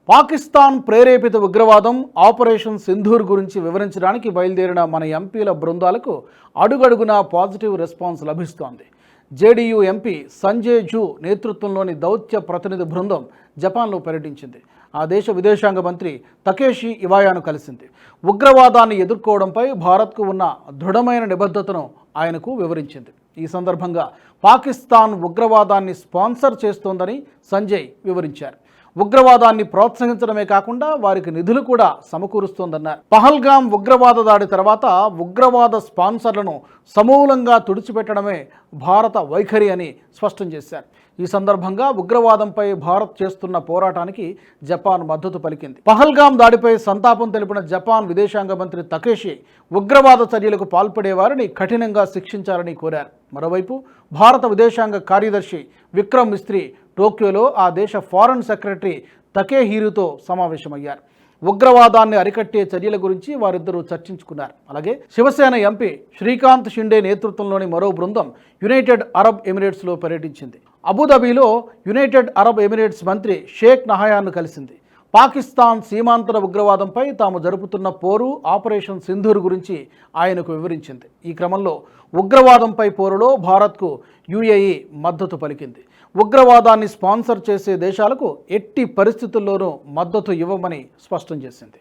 పాకిస్తాన్ ప్రేరేపిత ఉగ్రవాదం ఆపరేషన్ సింధూర్ గురించి వివరించడానికి బయలుదేరిన మన ఎంపీల బృందాలకు అడుగడుగునా పాజిటివ్ రెస్పాన్స్ లభిస్తోంది. జేడీయూ ఎంపీ సంజయ్ జూ నేతృత్వంలోని దౌత్య ప్రతినిధి బృందం జపాన్లో పర్యటించింది. ఆ దేశ విదేశాంగ మంత్రి తకేషి ఇవాయాను కలిసింది. ఉగ్రవాదాన్ని ఎదుర్కోవడంపై భారత్కు ఉన్న దృఢమైన నిబద్ధతను ఆయనకు వివరించింది. ఈ సందర్భంగా పాకిస్తాన్ ఉగ్రవాదాన్ని స్పాన్సర్ చేస్తోందని సంజయ్ వివరించారు. ఉగ్రవాదాన్ని ప్రోత్సహించడమే కాకుండా వారికి నిధులు కూడా సమకూరుస్తోందన్నారు. పహల్గామ్ ఉగ్రవాద దాడి తర్వాత ఉగ్రవాద స్పాన్సర్లను సమూలంగా తుడిచిపెట్టడమే భారత వైఖరి అని స్పష్టం చేశారు. ఈ సందర్భంగా ఉగ్రవాదంపై భారత్ చేస్తున్న పోరాటానికి జపాన్ మద్దతు పలికింది. పహల్గామ్ దాడిపై సంతాపం తెలిపిన జపాన్ విదేశాంగ మంత్రి తకేషి ఉగ్రవాద చర్యలకు పాల్పడే వారిని కఠినంగా శిక్షించాలని కోరారు. మరోవైపు భారత విదేశాంగ కార్యదర్శి విక్రమ్ మిస్త్రీ టోక్యోలో ఆ దేశ ఫారెన్ సెక్రటరీ తకేహీరుతో సమావేశమయ్యారు. ఉగ్రవాదాన్ని అరికట్టే చర్యల గురించి వారిద్దరూ చర్చించుకున్నారు. అలాగే శివసేన ఎంపీ శ్రీకాంత్ షిండే నేతృత్వంలోని మరో బృందం యునైటెడ్ అరబ్ ఎమిరేట్స్లో పర్యటించింది. అబుదాబిలో యునైటెడ్ అరబ్ ఎమిరేట్స్ మంత్రి షేక్ నహయాన్ను కలిసింది. పాకిస్తాన్ సీమాంతర ఉగ్రవాదంపై తాము జరుపుతున్న పోరు ఆపరేషన్ సింధూర్ గురించి ఆయనకు వివరించింది. ఈ క్రమంలో ఉగ్రవాదంపై పోరులో భారత్కు యుఏఈ మద్దతు పలికింది. ఉగ్రవాదాన్ని స్పాన్సర్ చేసే దేశాలకు ఎట్టి పరిస్థితుల్లోనూ మద్దతు ఇవ్వమని స్పష్టం చేసింది.